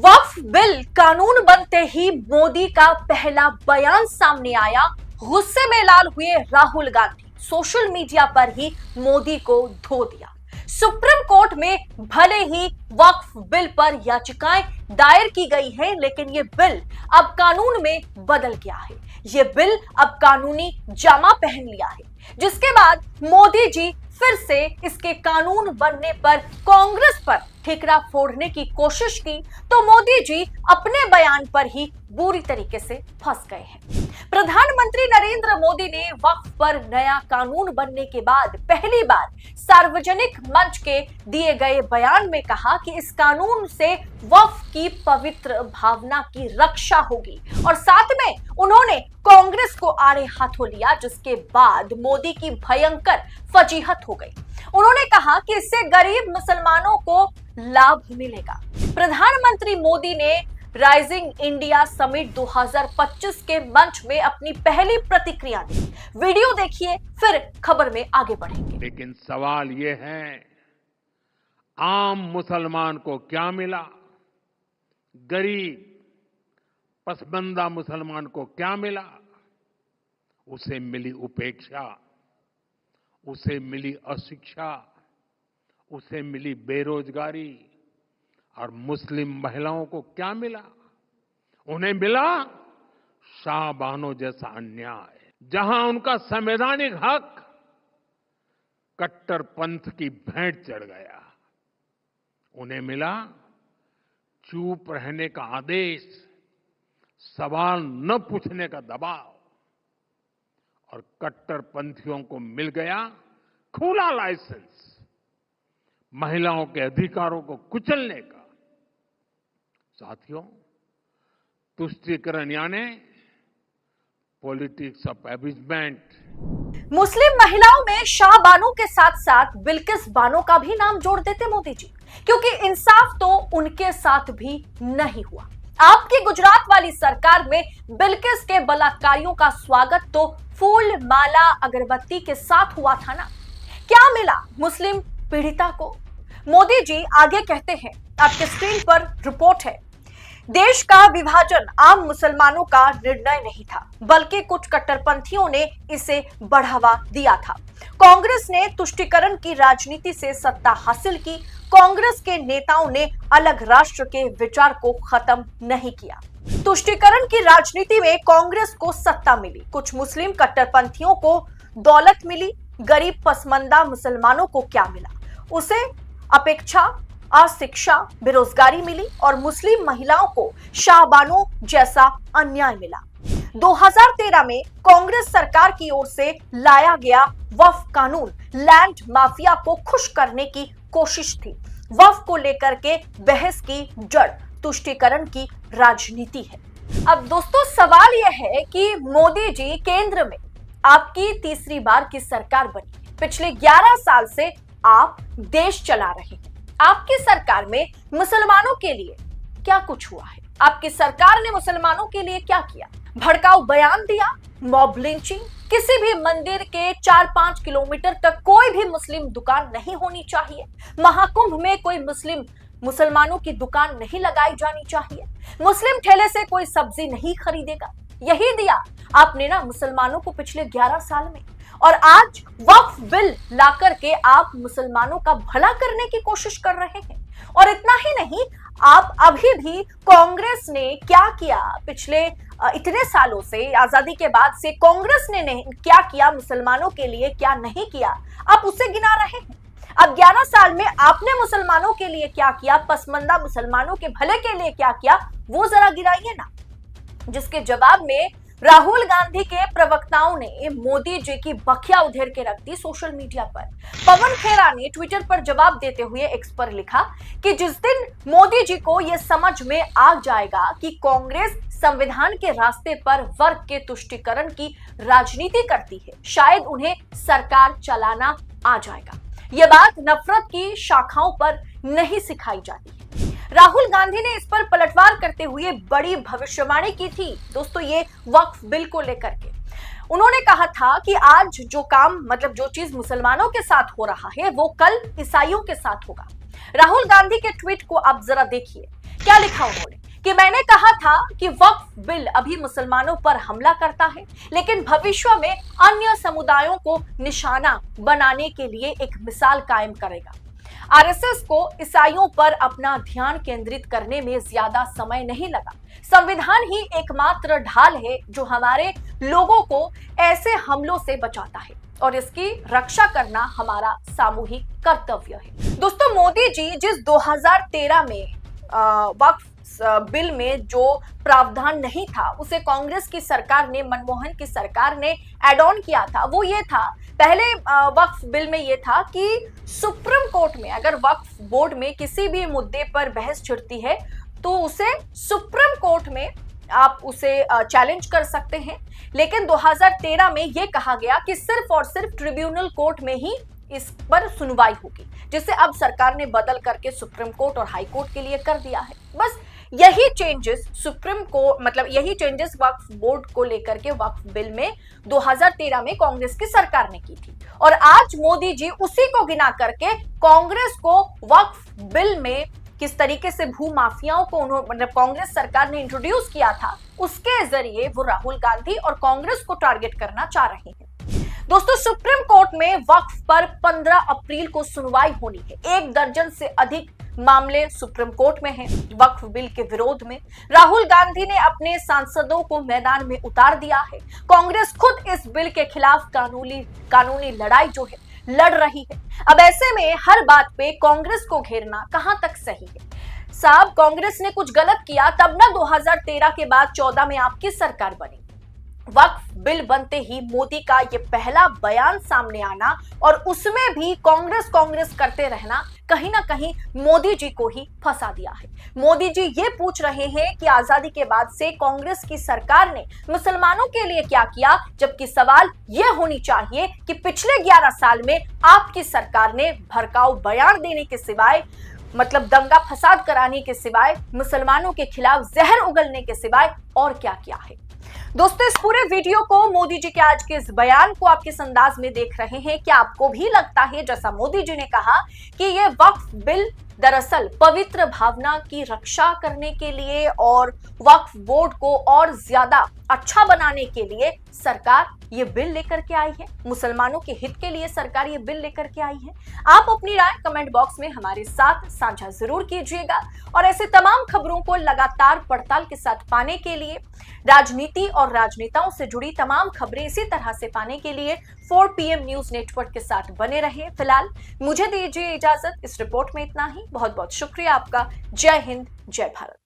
वक्फ bill कानून बनते ही मोदी का पहला बयान सामने आया। गुस्से में लाल हुए राहुल गांधी सोशल मीडिया पर ही मोदी को धो दिया। सुप्रीम कोर्ट में भले ही वक्फ बिल पर याचिकाएं दायर की गई हैं, लेकिन ये बिल अब कानून में बदल गया है। ये बिल अब कानूनी जामा पहन लिया है, जिसके बाद मोदी जी फिर से इसके कानून बनने पर कांग्रेस पर ठिकरा फोड़ने की कोशिश की तो मोदी जी अपने बयान पर ही बुरी तरीके से फंस गए हैं। प्रधानमंत्री नरेंद्र मोदी ने वक्फ पर नया कानून बनने के बाद पहली बार सार्वजनिक मंच के दिए गए बयान में कहा कि इस कानून से वक्फ की पवित्र भावना की रक्षा होगी और साथ में उन्होंने कांग्रेस को आड़े हाथों लिया, जिसके बाद मोदी की भयंकर फजीहत हो गई। उन्होंने कहा कि इससे गरीब मुसलमानों को लाभ मिलेगा। प्रधानमंत्री मोदी ने राइजिंग इंडिया समिट 2025 के मंच में अपनी पहली प्रतिक्रिया दी। वीडियो देखिए, फिर खबर में आगे बढ़ेंगे। लेकिन सवाल ये है, आम मुसलमान को क्या मिला? गरीब पसमानदा मुसलमान को क्या मिला? उसे मिली उपेक्षा, उसे मिली अशिक्षा, उसे मिली बेरोजगारी। और मुस्लिम महिलाओं को क्या मिला? उन्हें मिला शाहबानो जैसा अन्याय, जहां उनका संवैधानिक हक कट्टरपंथ की भेंट चढ़ गया। उन्हें मिला चुप रहने का आदेश, सवाल न पूछने का दबाव, और कट्टरपंथियों को मिल गया खुला लाइसेंस महिलाओं के अधिकारों को कुचलने का। साथियों, तुष्टीकरण यानी पॉलिटिक्स ऑफ एबिजमेंट। मुस्लिम महिलाओं में शाहबानो के साथ साथ बिल्किस बानो का भी नाम जोड़ देते मोदी जी, क्योंकि इंसाफ तो उनके साथ भी नहीं हुआ। आपकी गुजरात वाली सरकार में बिल्किस के बलात्कारियों का स्वागत तो फूल माला अगरबत्ती के साथ हुआ था ना। क्या मिला मुस्लिम पीड़िता को? मोदी जी आगे कहते हैं, आपके स्क्रीन पर रिपोर्ट है, देश का विभाजन आम मुसलमानों का निर्णय नहीं था, बल्कि कुछ कट्टरपंथियों ने इसे बढ़ावा दिया था। कांग्रेस ने तुष्टीकरण की राजनीति से सत्ता हासिल की। कांग्रेस के नेताओं ने अलग राष्ट्र के विचार को खत्म नहीं किया। तुष्टीकरण की राजनीति में कांग्रेस को सत्ता मिली, कुछ मुस्लिम कट्टरपंथियों को दौलत मिली। गरीब पसमानदा मुसलमानों को क्या मिला? उसे अपेक्षा, अशिक्षा, बेरोजगारी मिली और मुस्लिम महिलाओं को शाहबानो जैसा अन्याय मिला। 2013 में कांग्रेस सरकार की ओर से लाया गया वक्फ कानून लैंड माफिया को खुश करने की कोशिश थी। वक्फ को लेकर के बहस की जड़ तुष्टीकरण की राजनीति है। अब दोस्तों, सवाल यह है कि मोदी जी केंद्र में आपकी तीसरी बार की सरकार बनी। पिछले 11 साल से आप देश चला रहे हैं। आपकी सरकार में मुसलमानों के लिए क्या कुछ हुआ है? आपकी सरकार ने मुसलमानों के लिए क्या किया? भड़काऊ बयान दिया, मॉब लिंचिंग, किसी भी मंदिर के 4-5 किलोमीटर तक कोई भी मुस्लिम दुकान नहीं होनी चाहिए, महाकुंभ में कोई मुसलमानों की दुकान नहीं लगाई जानी चाहिए, मुस्लिम ठेले से कोई सब्जी नहीं खरीदेगा। यही दिया आपने ना मुसलमानों को पिछले 11 साल में। और आज वक्फ बिल लाकर के आप मुसलमानों का भला करने की कोशिश कर रहे हैं। और इतना ही नहीं, आप अभी भी कांग्रेस ने क्या किया पिछले इतने सालों से, आजादी के बाद से कांग्रेस ने क्या किया मुसलमानों के लिए, क्या नहीं किया, आप उसे गिना रहे हैं। अब 11 साल में आपने मुसलमानों के लिए क्या किया, पसमानदा मुसलमानों के भले के लिए क्या किया, वो जरा गिराइए ना। जिसके जवाब में राहुल गांधी के प्रवक्ताओं ने मोदी जी की बखिया उधेड़ के रख दी सोशल मीडिया पर। पवन खेरा ने ट्विटर पर जवाब देते हुए एक्स पर लिखा कि जिस दिन मोदी जी को यह समझ में आ जाएगा कि कांग्रेस संविधान के रास्ते पर वर्ग के तुष्टीकरण की राजनीति करती है, शायद उन्हें सरकार चलाना आ जाएगा। यह बात नफरत की शाखाओं पर नहीं सिखाई जाती है। राहुल गांधी ने इस पर पलटवार करते हुए बड़ी भविष्यवाणी की थी दोस्तों, ये वक्फ बिल को लेकर के। उन्होंने कहा था कि आज जो काम, मतलब जो चीज मुसलमानों के साथ हो रहा है, वो कल ईसाइयों के साथ होगा। राहुल गांधी के ट्वीट को आप जरा देखिए, क्या लिखा उन्होंने। कि मैंने कहा था कि वक्फ बिल अभी मुसलमानों पर हमला करता है, लेकिन भविष्य में अन्य समुदायों को निशाना बनाने के लिए एक मिसाल कायम करेगा। आरएसएस को ईसाइयों पर अपना ध्यान केंद्रित करने में ज्यादा समय नहीं लगा। संविधान ही एकमात्र ढाल है जो हमारे लोगों को ऐसे हमलों से बचाता है और इसकी रक्षा करना हमारा सामूहिक कर्तव्य है। दोस्तों, मोदी जी जिस 2013 में वक्फ बिल में जो प्रावधान नहीं था उसे कांग्रेस की सरकार ने, मनमोहन की सरकार ने एड ऑन किया था, वो ये था, पहले वक्फ बिल में ये था कि सुप्रीम कोर्ट में अगर वक्फ बोर्ड में किसी भी मुद्दे पर बहस छिड़ती है तो उसे सुप्रीम कोर्ट में आप उसे चैलेंज कर सकते हैं। लेकिन 2013 में यह कहा गया कि सिर्फ और सिर्फ ट्रिब्यूनल कोर्ट में ही इस पर सुनवाई होगी, जिसे अब सरकार ने बदल करके सुप्रीम कोर्ट और हाई कोर्ट के लिए कर दिया है। बस यही चेंजेस सुप्रीम कोर्ट, मतलब यही चेंजेस वक्फ बोर्ड को लेकर के वक्फ बिल में 2013 में कांग्रेस की सरकार ने की थी और आज मोदी जी उसी को गिना करके कांग्रेस को वक्फ बिल में किस तरीके से भू माफियाओं को मतलब कांग्रेस सरकार ने इंट्रोड्यूस किया था, उसके जरिए वो राहुल गांधी और कांग्रेस को टारगेट करना चाह रहे हैं। दोस्तों, सुप्रीम कोर्ट में वक्फ पर 15 अप्रैल को सुनवाई होनी है। 1 दर्जन से अधिक मामले सुप्रीम कोर्ट में हैं। वक्फ बिल के विरोध में राहुल गांधी ने अपने सांसदों को मैदान में उतार दिया है। कांग्रेस खुद इस बिल के खिलाफ कानूनी लड़ाई जो है लड़ रही है। अब ऐसे में हर बात पे कांग्रेस को घेरना कहां तक सही है? साहब, कांग्रेस ने कुछ गलत किया तब ना 2013 के बाद 14 में आपकी सरकार बनी। वक्फ बिल बनते ही मोदी का ये पहला बयान सामने आना और उसमें भी कांग्रेस करते रहना कहीं ना कहीं मोदी जी को ही फंसा दिया है। मोदी जी ये पूछ रहे हैं कि आजादी के बाद से कांग्रेस की सरकार ने मुसलमानों के लिए क्या किया, जबकि सवाल यह होनी चाहिए कि पिछले 11 साल में आपकी सरकार ने भड़काऊ बयान देने के सिवाय, मतलब दंगा फसाद कराने के सिवाय, मुसलमानों के खिलाफ जहर उगलने के सिवाय और क्या किया है। दोस्तों, इस पूरे वीडियो को, मोदी जी के आज के इस बयान को आप किस अंदाज में देख रहे हैं? क्या आपको भी लगता है जैसा मोदी जी ने कहा कि ये वक्फ बिल दरअसल पवित्र भावना की रक्षा करने के लिए और वक्फ बोर्ड को और ज्यादा अच्छा बनाने के लिए सरकार ये बिल लेकर के आई है, मुसलमानों के हित के लिए सरकार ये बिल लेकर के आई है? आप अपनी राय कमेंट बॉक्स में हमारे साथ साझा जरूर कीजिएगा और ऐसे तमाम खबरों को लगातार पड़ताल के साथ पाने के लिए, राजनीति और राजनेताओं से जुड़ी तमाम खबरें इसी तरह से पाने के लिए 4 PM न्यूज नेटवर्क के साथ बने रहे। फिलहाल मुझे दीजिए इजाजत, इस रिपोर्ट में इतना ही। बहुत बहुत शुक्रिया आपका। जय हिंद, जय भारत।